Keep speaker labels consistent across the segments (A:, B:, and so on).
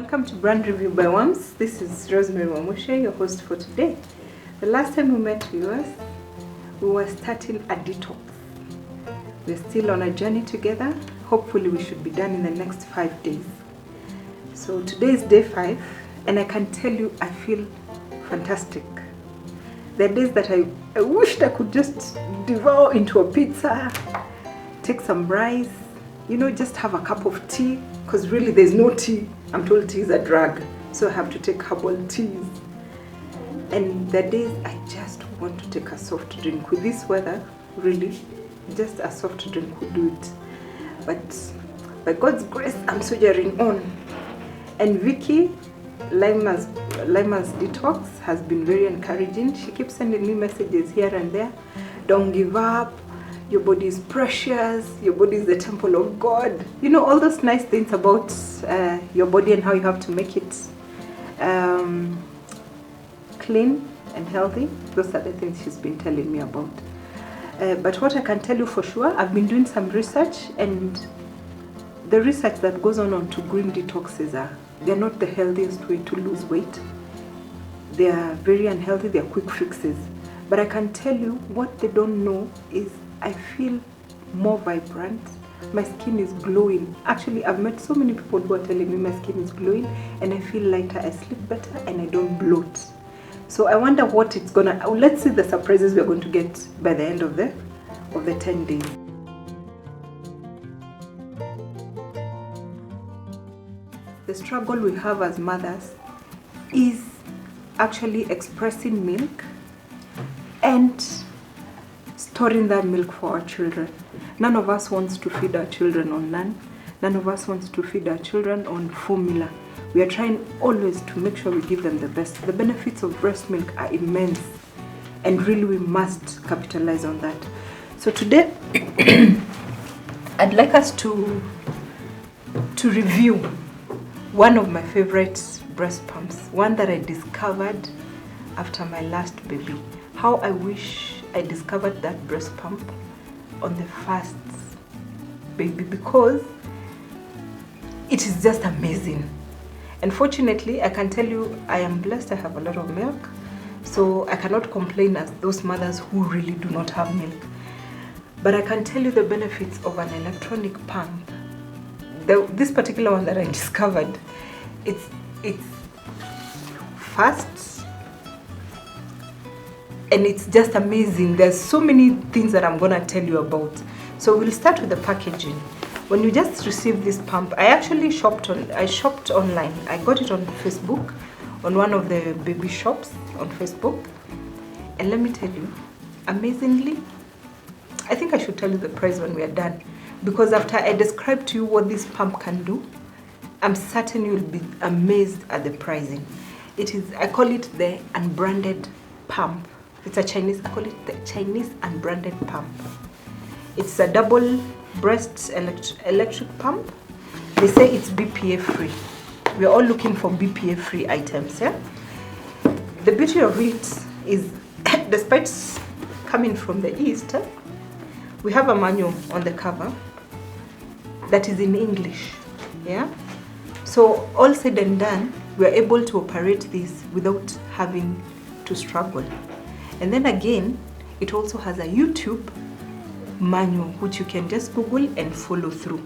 A: Welcome to Brand Review by Wams. This is Rosemary Wamushe, your host for today. The last time we met viewers, we were starting a detox. We're still on a journey together. Hopefully we should be done in the next 5 days. So today is day 5 and I can tell you I feel fantastic. There are days that I wished I could just devour into a pizza, take some rice, just have a cup of tea, because really there's no tea. I'm told tea is a drug, so I have to take herbal teas. And the days I just want to take a soft drink. With this weather, really, just a soft drink would do it. But by God's grace, I'm soldiering on. And Vicky, Lima's detox, has been very encouraging. She keeps sending me messages here and there. Don't give up. Your body is precious. Your body is the temple of God. All those nice things about your body and how you have to make it clean and healthy. Those are the things she's been telling me about. But what I can tell you for sure, I've been doing some research, and the research that goes on to green detoxes they're not the healthiest way to lose weight. They are very unhealthy. They're quick fixes. But I can tell you what they don't know is I feel more vibrant. My skin is glowing. Actually, I've met so many people who are telling me my skin is glowing and I feel lighter, I sleep better, and I don't bloat. So I wonder what it's gonna, let's see the surprises we're going to get by the end of the 10 days. The struggle we have as mothers is actually expressing milk and storing that milk for our children. None of us wants to feed our children on naan. None of us wants to feed our children on formula. We are trying always to make sure we give them the best. The benefits of breast milk are immense, and really we must capitalize on that. So today, I'd like us to review one of my favorite breast pumps, one that I discovered after my last baby. How I wish I discovered that breast pump on the first baby, because it is just amazing. And fortunately, I can tell you I am blessed. I have a lot of milk, so I cannot complain as those mothers who really do not have milk. But I can tell you the benefits of an electronic pump. This particular one that I discovered, it's fast, and it's just amazing. There's so many things that I'm gonna tell you about. So we'll start with the packaging. When you just receive this pump, I actually shopped online. I got it on Facebook, on one of the baby shops on Facebook. And let me tell you, amazingly, I think I should tell you the price when we are done, because after I describe to you what this pump can do, I'm certain you'll be amazed at the pricing. I call it the unbranded pump. It's a Chinese, I call it the Chinese unbranded pump. It's a double breast electric pump. They say it's BPA free. We're all looking for BPA free items, yeah? The beauty of it is, despite coming from the East, we have a manual on the cover that is in English, yeah? So all said and done, we're able to operate this without having to struggle. And then again, it also has a YouTube manual which you can just Google and follow through.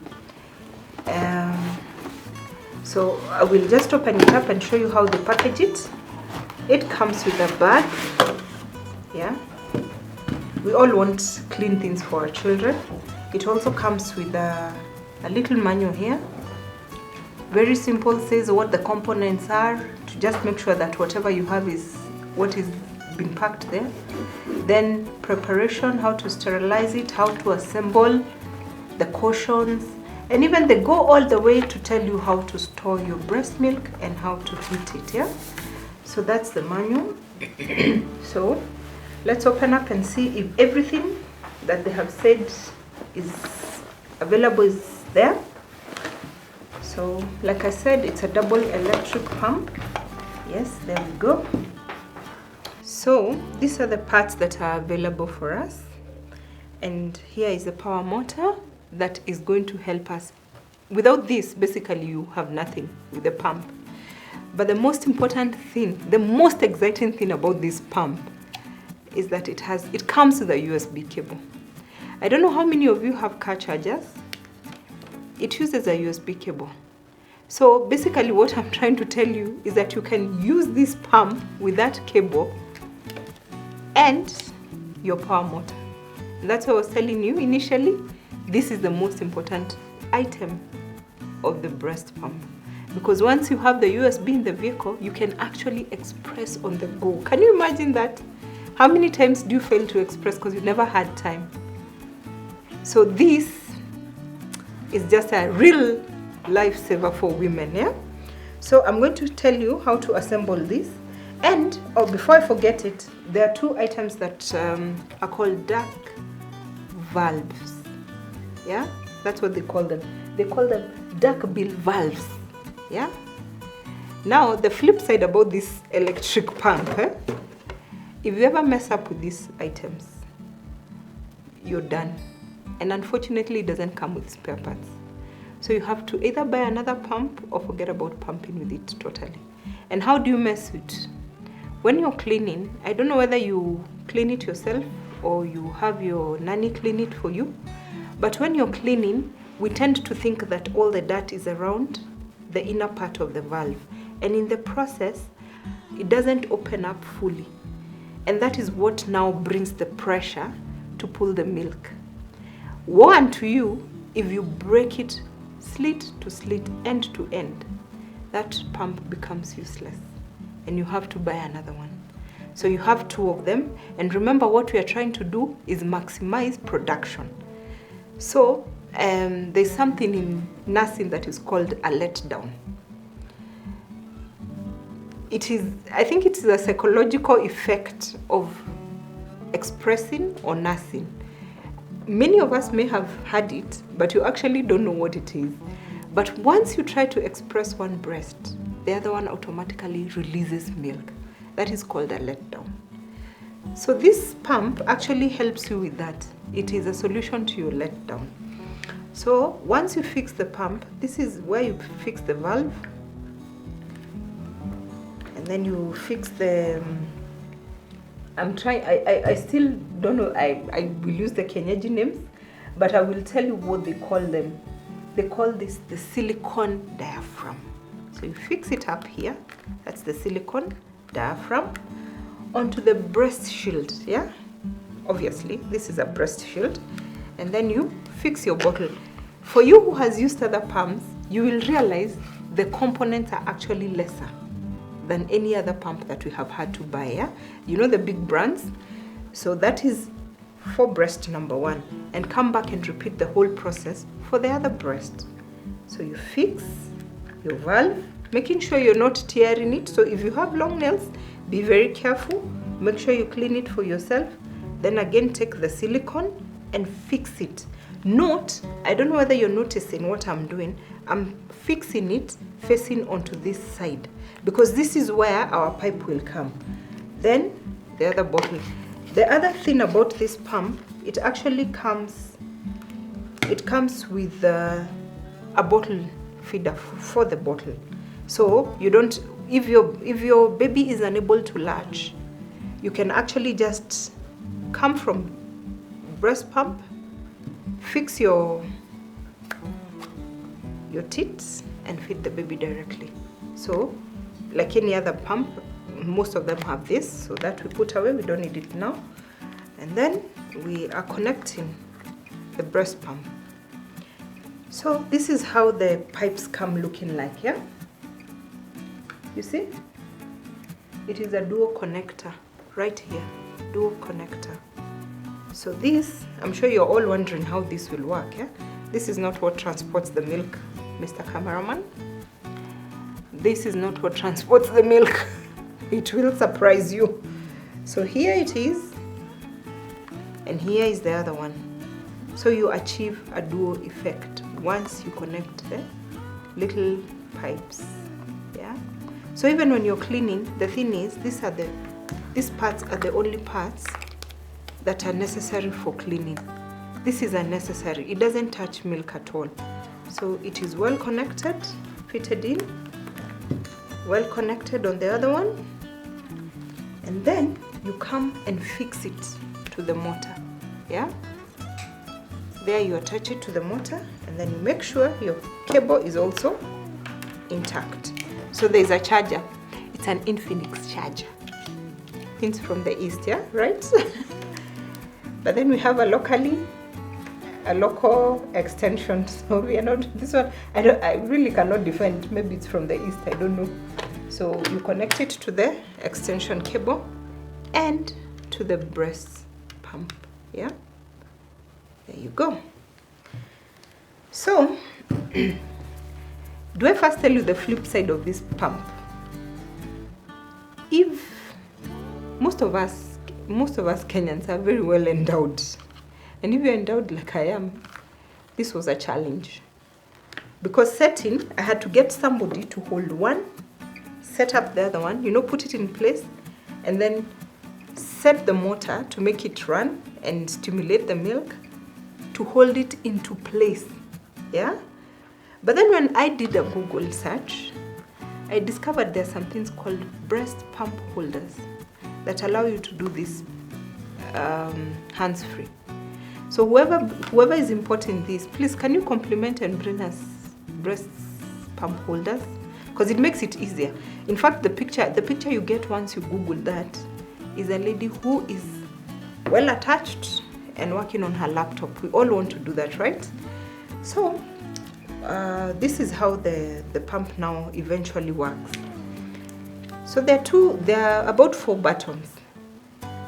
A: So I will just open it up and show you how they package it. It comes with a bag, yeah. We all want clean things for our children. It also comes with a little manual here. Very simple, says what the components are, to just make sure that whatever you have is what is been packed there. Then preparation, how to sterilize it, how to assemble, the cautions, and even they go all the way to tell you how to store your breast milk and how to heat it, yeah? So that's the manual. So let's open up and see if everything that they have said is available is there. So like I said, it's a double electric pump. Yes, there we go. So these are the parts that are available for us, and here is the power motor that is going to help us. Without this, basically you have nothing with the pump. But the most important thing, the most exciting thing about this pump is that it comes with a USB cable. I don't know how many of you have car chargers. It uses a USB cable. So basically what I'm trying to tell you is that you can use this pump with that cable and your power motor. And that's what I was telling you initially. This is the most important item of the breast pump. Because once you have the USB in the vehicle, you can actually express on the go. Can you imagine that? How many times do you fail to express because you never had time? So this is just a real lifesaver for women, yeah? So I'm going to tell you how to assemble this. And, before I forget it, there are two items that are called duck valves. Yeah, that's what they call them. They call them duck bill valves. Yeah. Now the flip side about this electric pump, if you ever mess up with these items, you're done. And unfortunately, it doesn't come with spare parts. So you have to either buy another pump or forget about pumping with it totally. And how do you mess with it? When you're cleaning, I don't know whether you clean it yourself or you have your nanny clean it for you. But when you're cleaning, we tend to think that all the dirt is around the inner part of the valve. And in the process, it doesn't open up fully. And that is what now brings the pressure to pull the milk. Woe unto you if you break it slit to slit, end to end. That pump becomes useless and you have to buy another one. So you have two of them, and remember what we are trying to do is maximize production. So there's something in nursing that is called a letdown. I think it is a psychological effect of expressing or nursing. Many of us may have had it, but you actually don't know what it is. But once you try to express one breast, the other one automatically releases milk. That is called a letdown. So this pump actually helps you with that. It is a solution to your letdown. So once you fix the pump, this is where you fix the valve. And then you fix the... I still don't know, I will use the Kenyaji names, but I will tell you what they call them. They call this the silicone diaphragm. So you fix it up here, that's the silicone diaphragm, onto the breast shield, yeah? Obviously, this is a breast shield. And then you fix your bottle. For you who has used other pumps, you will realize the components are actually lesser than any other pump that we have had to buy, yeah? You know the big brands? So that is for breast number 1. And come back and repeat the whole process for the other breast. So you fix your valve, making sure you're not tearing it. So if you have long nails, be very careful. Make sure you clean it for yourself. Then again, take the silicone and fix it. Note, I don't know whether you're noticing what I'm doing. I'm fixing it facing onto this side because this is where our pipe will come. Then the other bottle. The other thing about this pump, it actually comes with a bottle feeder for the bottle. So you don't, if your baby is unable to latch, you can actually just come from breast pump, fix your teats and feed the baby directly. So like any other pump, most of them have this, so that we put away, we don't need it now. And then we are connecting the breast pump. So this is how the pipes come looking like, yeah? You see? It is a dual connector right here, dual connector. So this, I'm sure you're all wondering how this will work, yeah? This is not what transports the milk, Mr. Cameraman. This is not what transports the milk. It will surprise you. So here it is, and here is the other one. So you achieve a dual effect once you connect the little pipes, yeah? So even when you're cleaning, the thing is, these parts are the only parts that are necessary for cleaning. This is unnecessary. It doesn't touch milk at all. So it is well connected, fitted in. well connected on the other one, and then you come and fix it to the motor. Yeah, there you attach it to the motor, and then you make sure your cable is also intact. So there's a charger. It's an Infinix charger. Hints from the east, yeah, right? But then we have a local extension. So we are not, this one, I really cannot define it. Maybe it's from the east, I don't know. So you connect it to the extension cable and to the breast pump. Yeah, there you go. So do I first tell you the flip side of this pump? If most of us Kenyans are very well endowed, and if you're endowed like I am, this was a challenge, because setting, I had to get somebody to hold one, set up the other one, you know, put it in place, and then set the motor to make it run and stimulate the milk, to hold it into place. Yeah, but then when I did a Google search, I discovered there are some things called breast pump holders that allow you to do this hands-free. So whoever is importing this, please can you compliment and bring us breast pump holders, because it makes it easier. In fact, the picture you get once you Google that is a lady who is well attached and working on her laptop. We all want to do that, right? So this is how the pump now eventually works. So there are about 4 buttons.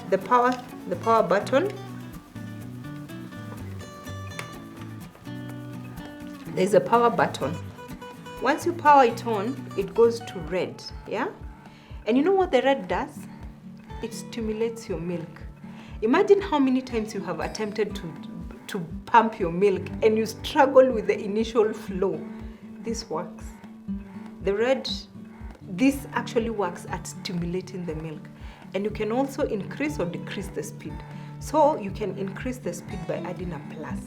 A: The power button. There's a power button. Once you power it on, it goes to red, yeah? And you know what the red does? It stimulates your milk. Imagine how many times you have attempted to pump your milk and you struggle with the initial flow. This works. This actually works at stimulating the milk. And you can also increase or decrease the speed. So you can increase the speed by adding a plus.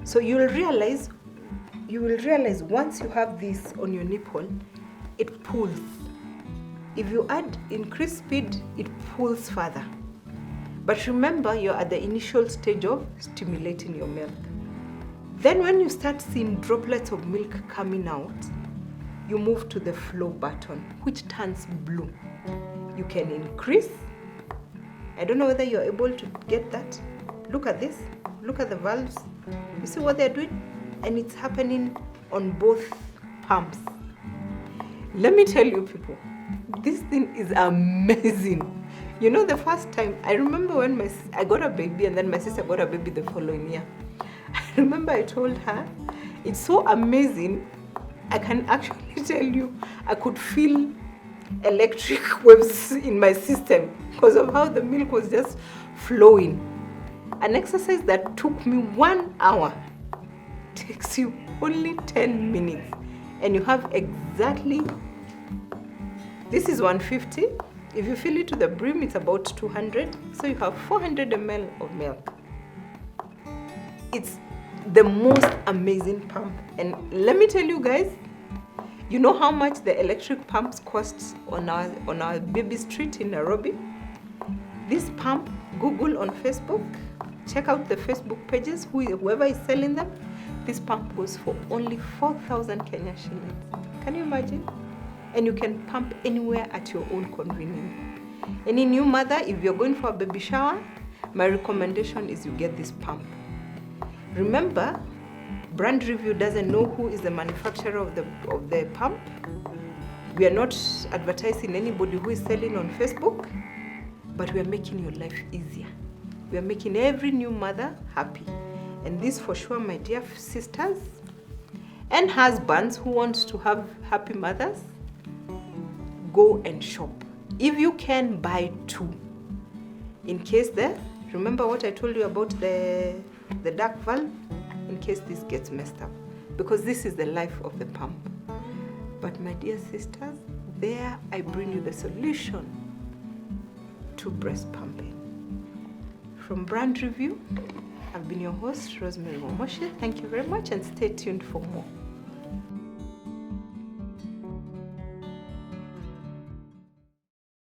A: So you will realize once you have this on your nipple, it pulls. If you add increased speed, it pulls further. But remember, you're at the initial stage of stimulating your milk. Then when you start seeing droplets of milk coming out, you move to the flow button, which turns blue. You can increase. I don't know whether you're able to get that. Look at this. Look at the valves. You see what they're doing? And it's happening on both pumps. Let me tell you people, this thing is amazing. You know, the first time, I remember when I got a baby and then my sister got a baby the following year. I remember I told her, it's so amazing. I can actually tell you, I could feel electric waves in my system because of how the milk was just flowing. An exercise that took me 1 hour takes you only 10 minutes. And you have exactly, this is 150. If you fill it to the brim, it's about 200. So you have 400 ml of milk. It's the most amazing pump. And let me tell you guys, you know how much the electric pumps cost on our baby street in Nairobi? This pump, Google on Facebook, check out the Facebook pages, whoever is selling them. This pump goes for only 4,000 Kenya shillings. Can you imagine? And you can pump anywhere at your own convenience. Any new mother, if you're going for a baby shower, my recommendation is you get this pump. Remember, brand review doesn't know who is the manufacturer of the pump. We are not advertising anybody who is selling on Facebook, but we are making your life easier. We are making every new mother happy. And this for sure, my dear sisters and husbands who want to have happy mothers, go and shop. If you can, buy 2. In case remember what I told you about the dark valve? In case this gets messed up. Because this is the life of the pump. But my dear sisters, there I bring you the solution to breast pumping. From Brand Review, I've been your host, Rosemary Momoshe. Thank you very much and stay tuned for more.